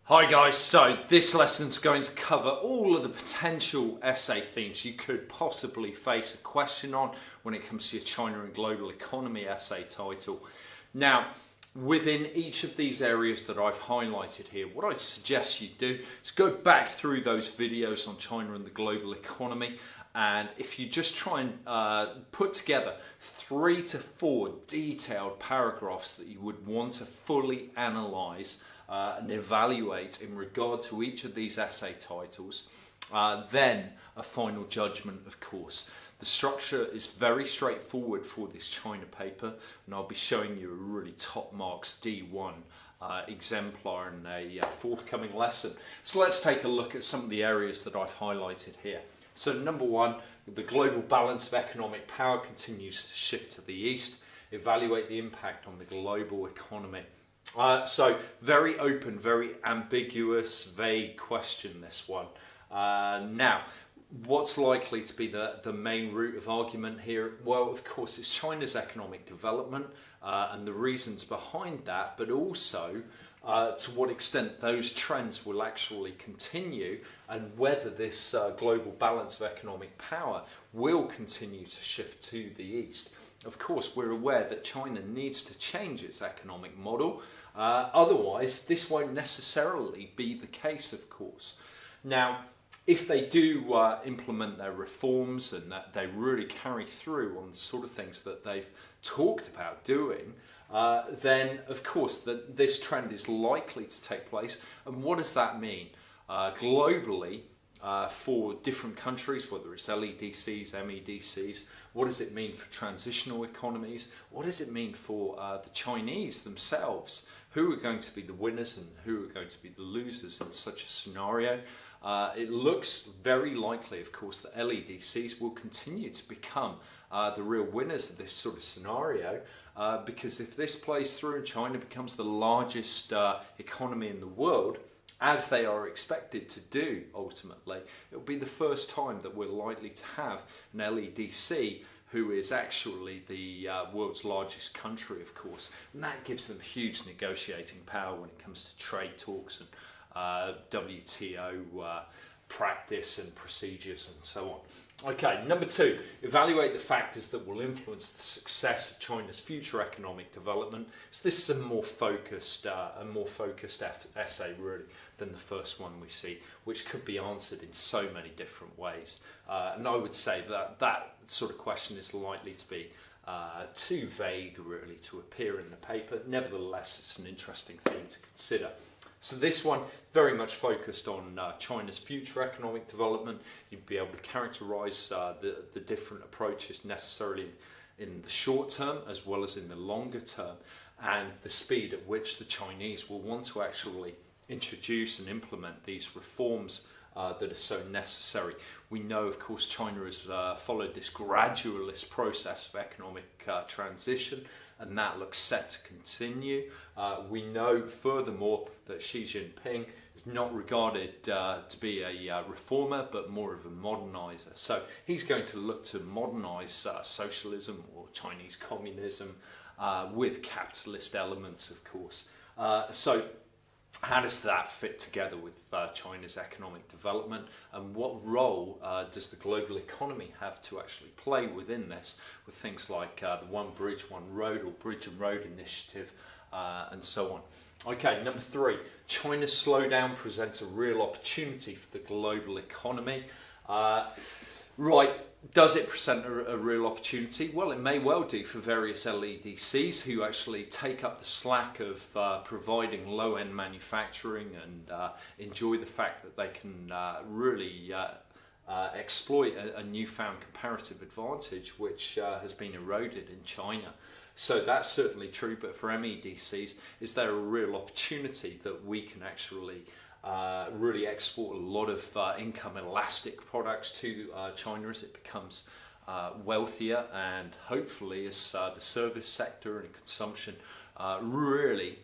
Hi guys, so this lesson is going to cover all of the potential essay themes you could possibly face a question on when it comes to your China and global economy essay title. Now, within each of these areas that I've highlighted here, what I suggest you do is go back through those videos on China and the global economy, and if you just try and put together 3 to 4 detailed paragraphs that you would want to fully analyse and evaluate in regard to each of these essay titles, then a final judgment, of course. The structure is very straightforward for this China paper, and I'll be showing you a really top marks D1 exemplar in a forthcoming lesson. So let's take a look at some of the areas that I've highlighted here. So number 1, the global balance of economic power continues to shift to the east. Evaluate the impact on the global economy. So very open, very ambiguous, vague question, this one. Now, what's likely to be the main root of argument here? Well, of course, it's China's economic development and the reasons behind that, but also to what extent those trends will actually continue and whether this global balance of economic power will continue to shift to the east. Of course, we're aware that China needs to change its economic model. Otherwise, this won't necessarily be the case, of course. Now, if they do implement their reforms and that they really carry through on the sort of things that they've talked about doing, then, of course, this trend is likely to take place. And what does that mean? Globally, for different countries, whether it's LEDCs, MEDCs, what does it mean for transitional economies? What does it mean for the Chinese themselves? Who are going to be the winners and who are going to be the losers in such a scenario? It looks very likely, of course, that LEDCs will continue to become the real winners of this sort of scenario, because if this plays through and China becomes the largest economy in the world, as they are expected to do ultimately, it will be the first time that we're likely to have an LEDC who is actually the world's largest country, of course, and that gives them huge negotiating power when it comes to trade talks and WTO practice and procedures and so on. Okay, number 2, evaluate the factors that will influence the success of China's future economic development. So this is a more focused essay really than the first one we see, which could be answered in so many different ways. And I would say that sort of question is likely to be too vague really to appear in the paper. Nevertheless, it's an interesting thing to consider. So this one, very much focused on China's future economic development. You'd be able to characterise the different approaches necessarily in the short term as well as in the longer term, and the speed at which the Chinese will want to actually introduce and implement these reforms that are so necessary. We know, of course, China has followed this gradualist process of economic transition, and that looks set to continue. We know, furthermore, that Xi Jinping is not regarded to be a reformer, but more of a modernizer. So he's going to look to modernize socialism or Chinese communism with capitalist elements, of course. So how does that fit together with China's economic development, and what role does the global economy have to actually play within this, with things like the One Bridge, One Road or Bridge and Road Initiative and so on. Okay, number 3, China's slowdown presents a real opportunity for the global economy. Right, does it present a real opportunity? Well, it may well do for various LEDCs who actually take up the slack of providing low-end manufacturing and enjoy the fact that they can really exploit a newfound comparative advantage which has been eroded in China. So that's certainly true, but for MEDCs, is there a real opportunity that we can actually really export a lot of income elastic products to China as it becomes wealthier, and hopefully as the service sector and consumption really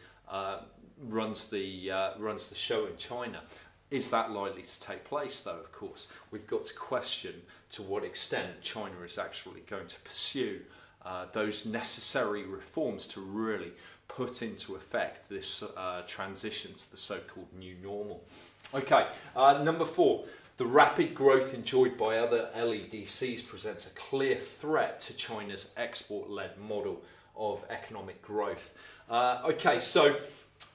runs the show in China. Is that likely to take place, though? Of course, we've got to question to what extent China is actually going to pursue those necessary reforms to really put into effect this transition to the so-called new normal. Okay, number 4. The rapid growth enjoyed by other LEDCs presents a clear threat to China's export-led model of economic growth.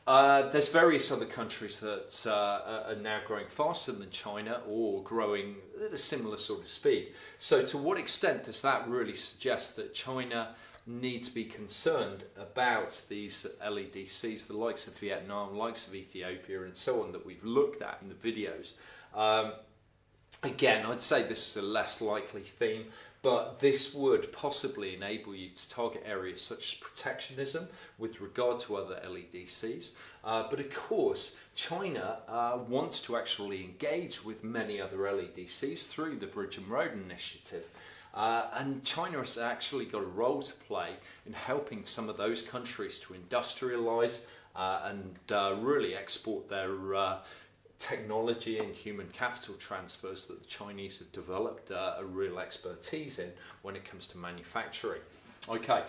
There's various other countries that are now growing faster than China or growing at a similar sort of speed. So to what extent does that really suggest that China need to be concerned about these LEDCs, the likes of Vietnam, likes of Ethiopia and so on that we've looked at in the videos? Again, I'd say this is a less likely theme, but this would possibly enable you to target areas such as protectionism with regard to other LEDCs. But of course, China wants to actually engage with many other LEDCs through the Bridge and Road Initiative. And China has actually got a role to play in helping some of those countries to industrialise and really export their technology and human capital transfers that the Chinese have developed a real expertise in when it comes to manufacturing. Okay,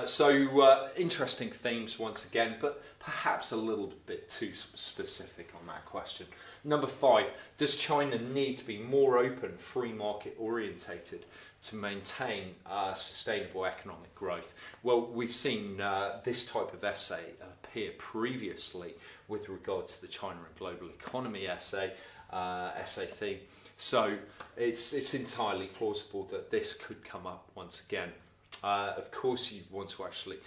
so interesting themes once again, but perhaps a little bit too specific on that question. Number 5, does China need to be more open, free market orientated to maintain sustainable economic growth? Well, we've seen this type of essay appear previously with regard to the China and global economy essay theme. So it's entirely plausible that this could come up once again. Of course, you want to actually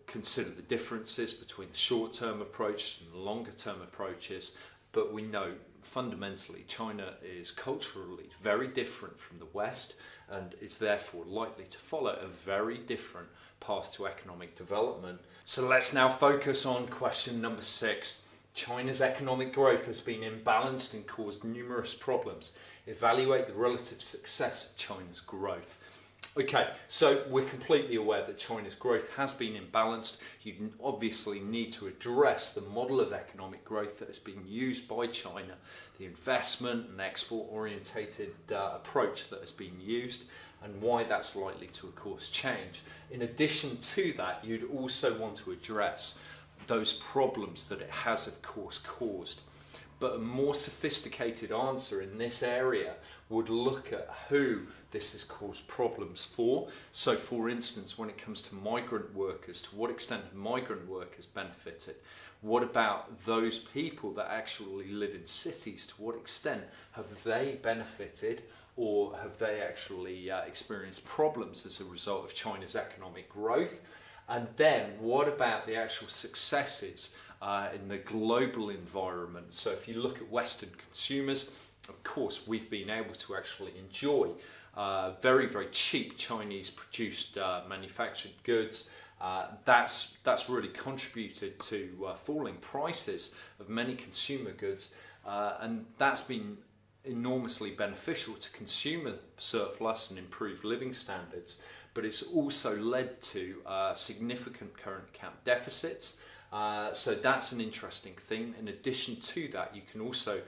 consider the differences between the short-term approach and the longer-term approaches, but we know fundamentally China is culturally very different from the West and is therefore likely to follow a very different path to economic development. So let's now focus on question number 6. China's economic growth has been imbalanced and caused numerous problems. Evaluate the relative success of China's growth. Okay, so we're completely aware that China's growth has been imbalanced. You obviously need to address the model of economic growth that has been used by China, the investment and export-orientated approach that has been used, and why that's likely to, of course, change. In addition to that, you'd also want to address those problems that it has, of course, caused. But a more sophisticated answer in this area would look at who this has caused problems for. So, for instance, when it comes to migrant workers, to what extent have migrant workers benefited? What about those people that actually live in cities? To what extent have they benefited, or have they actually experienced problems as a result of China's economic growth? And then what about the actual successes in the global environment? So if you look at Western consumers, of course, we've been able to actually enjoy very, very cheap Chinese produced manufactured goods. That's really contributed to falling prices of many consumer goods, and that's been enormously beneficial to consumer surplus and improved living standards, but it's also led to significant current account deficits. So that's an interesting theme. In addition to that, you can also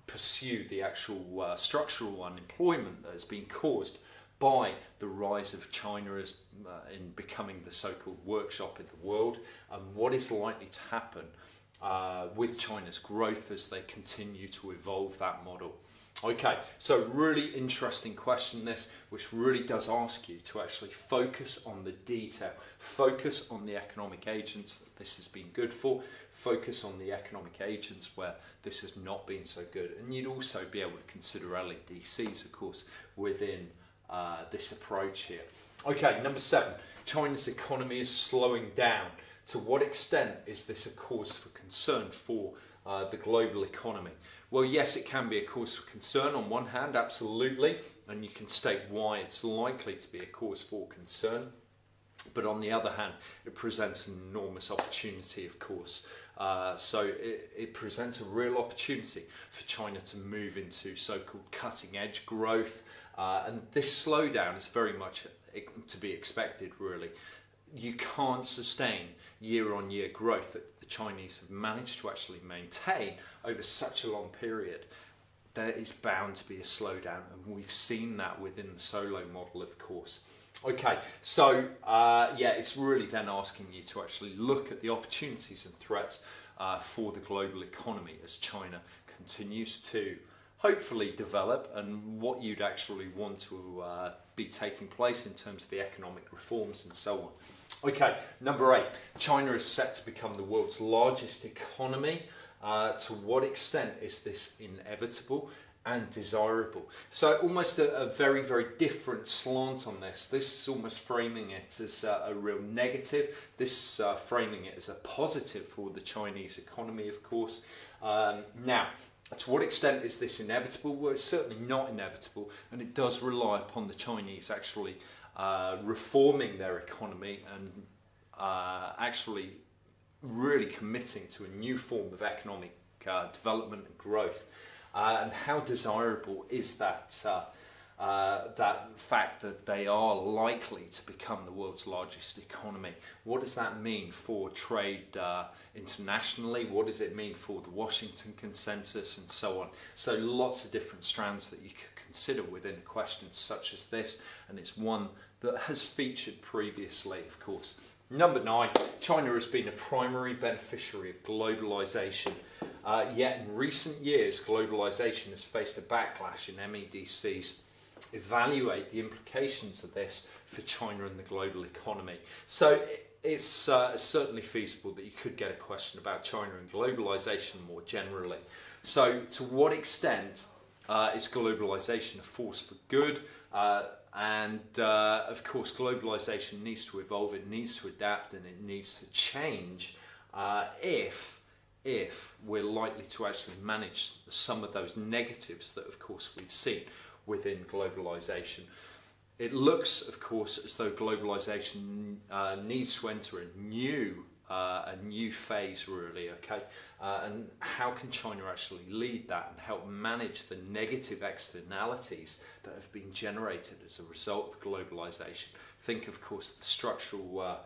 pursue the actual structural unemployment that has been caused by the rise of China as in becoming the so-called workshop in the world, and what is likely to happen with China's growth as they continue to evolve that model. Okay, so really interesting question this, which really does ask you to actually focus on the detail, focus on the economic agents that this has been good for, focus on the economic agents where this has not been so good, and you'd also be able to consider LEDCs, of course, within this approach here. Okay, number 7, China's economy is slowing down. To what extent is this a cause for concern for the global economy? Well, yes, it can be a cause for concern on one hand, absolutely, and you can state why it's likely to be a cause for concern. But on the other hand, it presents an enormous opportunity, of course. So it presents a real opportunity for China to move into so-called cutting-edge growth. And this slowdown is very much to be expected, really. You can't sustain year-on-year growth that the Chinese have managed to actually maintain over such a long period. There is bound to be a slowdown, and we've seen that within the solo model, of course. Okay, so yeah, it's really then asking you to actually look at the opportunities and threats for the global economy as China continues to hopefully develop, and what you'd actually want to be taking place in terms of the economic reforms and so on. Okay, number 8, China is set to become the world's largest economy. To what extent is this inevitable and desirable? So almost a very, very different slant on this. This is almost framing it as a real negative. This framing it as a positive for the Chinese economy, of course. Now, to what extent is this inevitable? Well, it's certainly not inevitable, and it does rely upon the Chinese actually reforming their economy and actually really committing to a new form of economic development and growth. And how desirable is that that fact that they are likely to become the world's largest economy? What does that mean for trade internationally? What does it mean for the Washington Consensus and so on? So lots of different strands that you could consider within a question such as this, and it's one that has featured previously, of course. Number 9, China has been a primary beneficiary of globalization. Yet in recent years, globalization has faced a backlash in MEDCs. Evaluate the implications of this for China and the global economy. So it's certainly feasible that you could get a question about China and globalization more generally. So to what extent is globalization a force for good? Of course, globalization needs to evolve, it needs to adapt, and it needs to change if we're likely to actually manage some of those negatives that, of course, we've seen within globalization. It looks, of course, as though globalization needs to enter a new phase, really, okay? And how can China actually lead that and help manage the negative externalities that have been generated as a result of globalization? Think, of course, the structural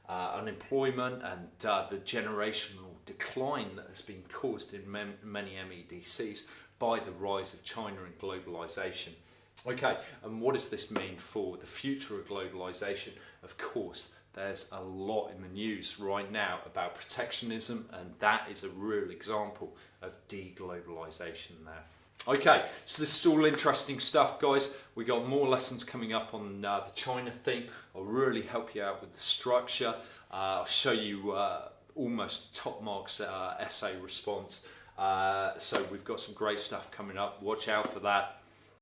unemployment and the generational decline that has been caused in many MEDCs by the rise of China and globalization. Okay, and what does this mean for the future of globalization? Of course, there's a lot in the news right now about protectionism, and that is a real example of deglobalization there. Okay, so this is all interesting stuff, guys. We got more lessons coming up on the China theme. I'll really help you out with the structure. I'll show you almost top marks essay response. So we've got some great stuff coming up. Watch out for that.